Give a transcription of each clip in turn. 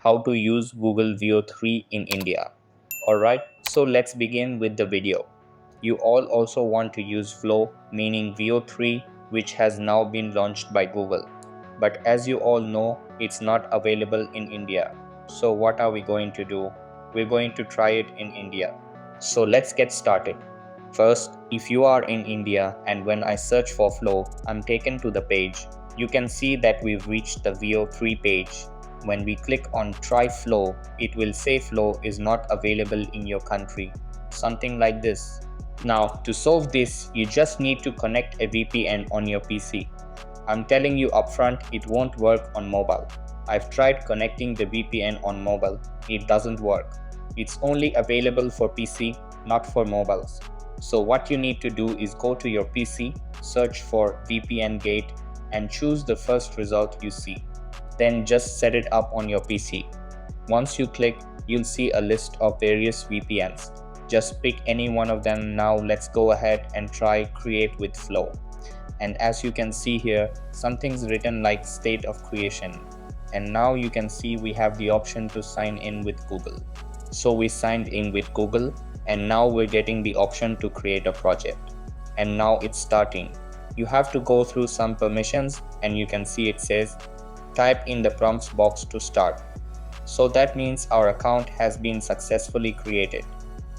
how to use Google VEO 3 in India. Alright, so let's begin with the video. You all also want to use Flow, meaning VEO 3, which has now been launched by Google. But as you all know, it's not available in India. So what are we going to do? We're going to try it in India. So let's get started. First, if you are in India and when I search for Flow, I'm taken to the page. You can see that we've reached the VEO 3 page. When we click on Try Flow, it will say Flow is not available in your country. Something like this. Now, to solve this, you just need to connect a VPN on your PC. I'm telling you upfront, it won't work on mobile. I've tried connecting the VPN on mobile. It doesn't work. It's only available for PC, not for mobiles. So what you need to do is go to your PC, search for VPN gate, and choose the first result you see. Then just set it up on your PC. Once you click, you'll see a list of various VPNs. Just pick any one of them. Now let's go ahead and try create with Flow. And as you can see here, something's written like state of creation. And now you can see we have the option to sign in with Google. So we signed in with Google, and now we're getting the option to create a project. And now it's starting. You have to go through some permissions, and you can see it says type in the prompts box to start. So that means our account has been successfully created,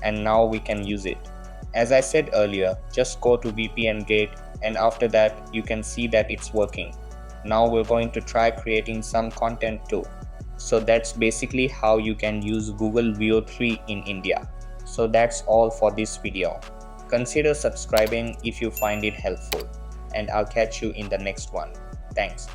and now we can use it. As I said earlier, just go to VPN gate, and after that you can see that it's working. Now we're going to try creating some content too. So that's basically how you can use Google VEO 3 in India. So that's all for this video. Consider subscribing if you find it helpful, and I'll catch you in the next one. Thanks.